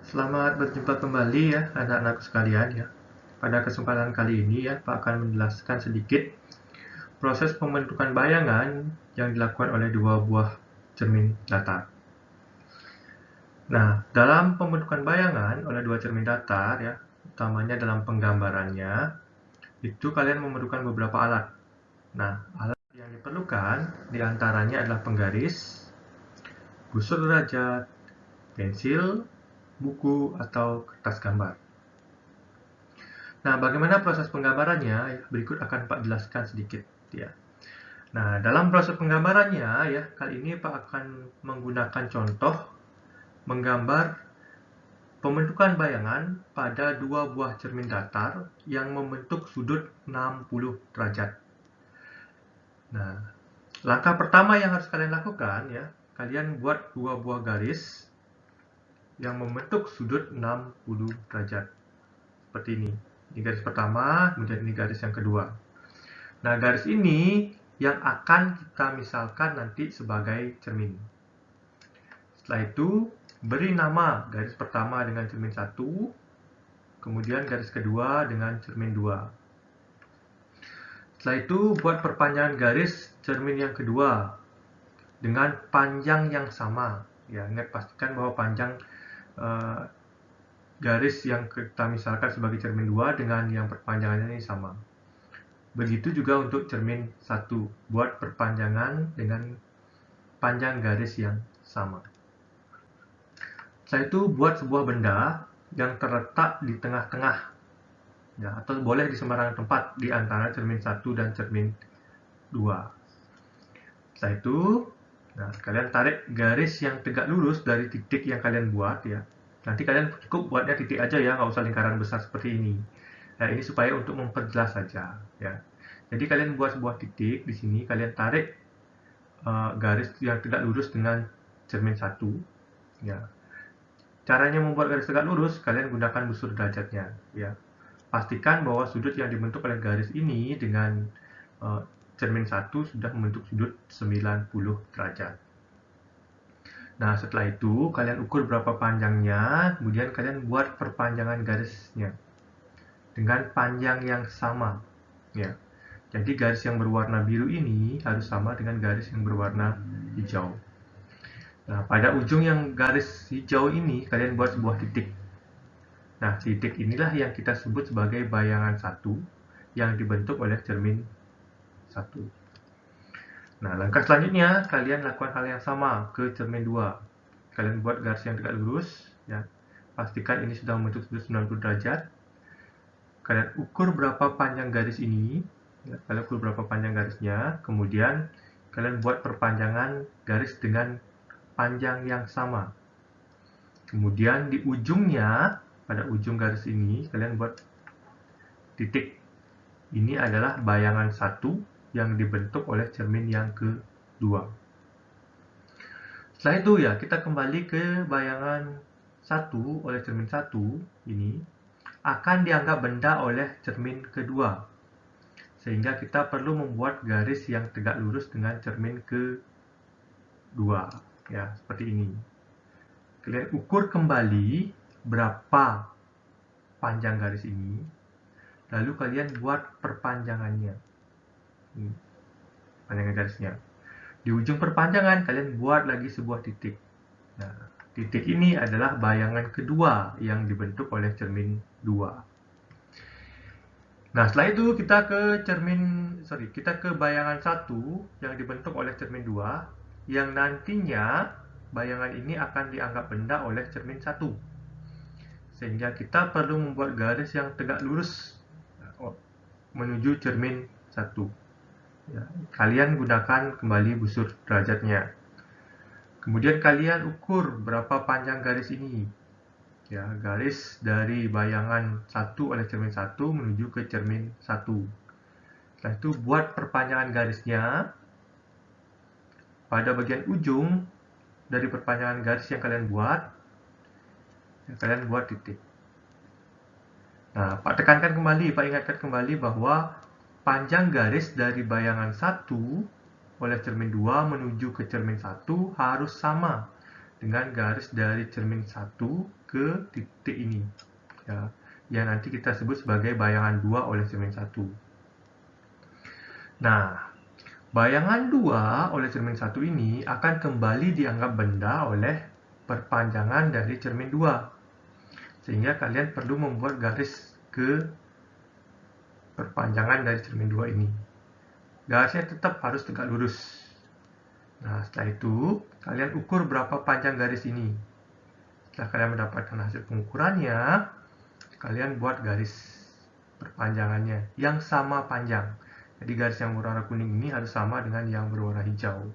Selamat berjumpa kembali ya anak-anakku sekalian ya. Pada kesempatan kali ini ya, Pak akan menjelaskan sedikit proses pembentukan bayangan yang dilakukan oleh dua buah cermin datar. Nah, dalam pembentukan bayangan oleh dua cermin datar ya, utamanya dalam penggambarannya, itu kalian memerlukan beberapa alat. Nah, alat yang diperlukan diantaranya adalah penggaris, busur derajat, pensil, buku, atau kertas gambar. Nah, bagaimana proses penggambarannya? Berikut akan Pak jelaskan sedikit ya. Nah, dalam proses penggambarannya ya, kali ini Pak akan menggunakan contoh menggambar pembentukan bayangan pada dua buah cermin datar yang membentuk sudut 60 derajat. Nah, langkah pertama yang harus kalian lakukan ya, kalian buat dua buah garis yang membentuk sudut 60 derajat. Seperti ini. Ini garis pertama, kemudian ini garis yang kedua. Nah, garis ini yang akan kita misalkan nanti sebagai cermin. Setelah itu, beri nama garis pertama dengan cermin 1, kemudian garis kedua dengan cermin 2. Setelah itu, buat perpanjangan garis cermin yang kedua dengan panjang yang sama. Ya, ingat pastikan bahwa panjang garis yang kita misalkan sebagai cermin 2 dengan yang perpanjangannya ini sama. Begitu juga untuk cermin 1, buat perpanjangan dengan panjang garis yang sama. Setelah itu buat sebuah benda yang terletak di tengah-tengah ya, atau boleh di sembarangan tempat di antara cermin 1 dan cermin 2. Setelah itu, nah, kalian tarik garis yang tegak lurus dari titik yang kalian buat ya. Nanti kalian cukup buatnya titik aja ya, nggak usah lingkaran besar seperti ini. Nah, ini supaya untuk memperjelas saja ya. Jadi kalian buat sebuah titik di sini, kalian tarik garis yang tegak lurus dengan cermin 1 ya. Caranya membuat garis tegak lurus, kalian gunakan busur derajatnya ya. Pastikan bahwa sudut yang dibentuk oleh garis ini dengan cermin 1 sudah membentuk sudut 90 derajat. Nah, setelah itu kalian ukur berapa panjangnya, kemudian kalian buat perpanjangan garisnya dengan panjang yang sama ya. Jadi garis yang berwarna biru ini harus sama dengan garis yang berwarna hijau. Nah, pada ujung yang garis hijau ini kalian buat sebuah titik. Nah, titik inilah yang kita sebut sebagai bayangan 1 yang dibentuk oleh cermin 1. Nah, langkah selanjutnya kalian lakukan hal yang sama ke cermin 2. Kalian buat garis yang tegak lurus ya. Pastikan ini sudah membentuk sudut 90 derajat. Kalian ukur berapa panjang garis ini ya, kalian ukur berapa panjang garisnya, kemudian kalian buat perpanjangan garis dengan panjang yang sama. Kemudian di ujungnya, pada ujung garis ini kalian buat titik. Ini adalah bayangan 1 yang dibentuk oleh cermin yang kedua. Setelah itu ya, kita kembali ke bayangan 1 oleh cermin 1 ini akan dianggap benda oleh cermin kedua. Sehingga kita perlu membuat garis yang tegak lurus dengan cermin kedua. Ya, seperti ini. Kalian ukur kembali berapa panjang garis ini, lalu kalian buat perpanjangannya. Ini, panjang garisnya. Di ujung perpanjangan kalian buat lagi sebuah titik. Nah, titik ini adalah bayangan kedua yang dibentuk oleh cermin 2. Nah, setelah itu kita ke bayangan 1 yang dibentuk oleh cermin 2 yang nantinya bayangan ini akan dianggap benda oleh cermin 1. Sehingga kita perlu membuat garis yang tegak lurus menuju cermin 1. Ya, kalian gunakan kembali busur derajatnya. Kemudian kalian ukur berapa panjang garis ini. Ya, garis dari bayangan 1 oleh cermin 1 menuju ke cermin 1. Setelah itu buat perpanjangan garisnya. Pada bagian ujung dari perpanjangan garis yang kalian buat, kalian buat titik. Nah, Pak tekankan kembali, Pak ingatkan kembali bahwa panjang garis dari bayangan 1 oleh cermin 2 menuju ke cermin 1 harus sama dengan garis dari cermin 1 ke titik ini. Ya, yang nanti kita sebut sebagai bayangan 2 oleh cermin 1. Nah, bayangan 2 oleh cermin 1 ini akan kembali dianggap benda oleh perpanjangan dari cermin 2. Sehingga kalian perlu membuat garis ke perpanjangan dari cermin 2 ini. Garisnya tetap harus tegak lurus. Nah, setelah itu, kalian ukur berapa panjang garis ini. Setelah kalian mendapatkan hasil pengukurannya, kalian buat garis perpanjangannya yang sama panjang. Jadi garis yang berwarna kuning ini harus sama dengan yang berwarna hijau.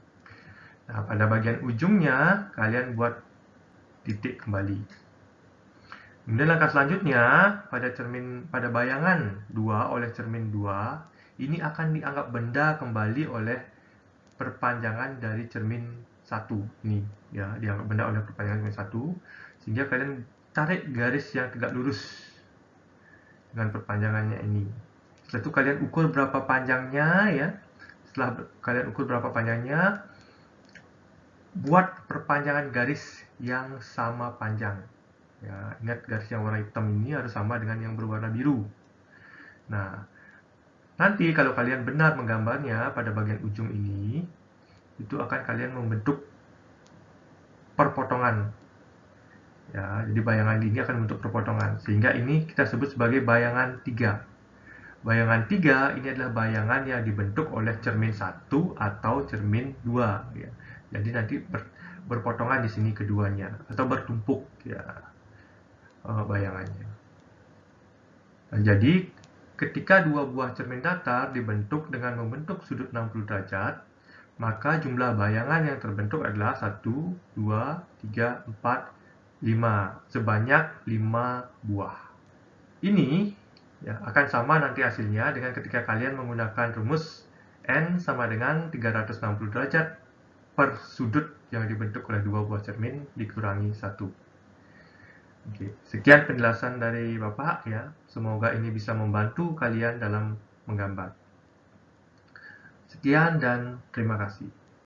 Nah, pada bagian ujungnya, kalian buat titik kembali. Kemudian langkah selanjutnya, pada bayangan 2 oleh cermin 2, ini akan dianggap benda kembali oleh perpanjangan dari cermin 1 ini, ya, dianggap benda oleh perpanjangan cermin 1, sehingga kalian tarik garis yang tegak lurus dengan perpanjangannya ini. Setelah itu kalian ukur berapa panjangnya, ya. Setelah kalian ukur berapa panjangnya, buat perpanjangan garis yang sama panjang. Ya, ingat garis yang warna hitam ini harus sama dengan yang berwarna biru. Nah, nanti kalau kalian benar menggambarnya pada bagian ujung ini, itu akan kalian membentuk perpotongan. Ya, jadi bayangan ini akan membentuk perpotongan. Sehingga ini kita sebut sebagai bayangan 3. Bayangan 3 ini adalah bayangan yang dibentuk oleh cermin 1 atau cermin 2. Ya. Jadi nanti berpotongan di sini keduanya, atau bertumpuk, ya, bayangannya. Nah, jadi ketika dua buah cermin datar dibentuk dengan membentuk sudut 60 derajat, maka jumlah bayangan yang terbentuk adalah 1, 2, 3, 4, 5. Sebanyak 5 buah. Ini, ya, akan sama nanti hasilnya dengan ketika kalian menggunakan rumus N sama dengan 360 derajat per sudut yang dibentuk oleh dua buah cermin dikurangi 1. Oke, sekian penjelasan dari Bapak, ya. Semoga ini bisa membantu kalian dalam menggambar. Sekian dan terima kasih.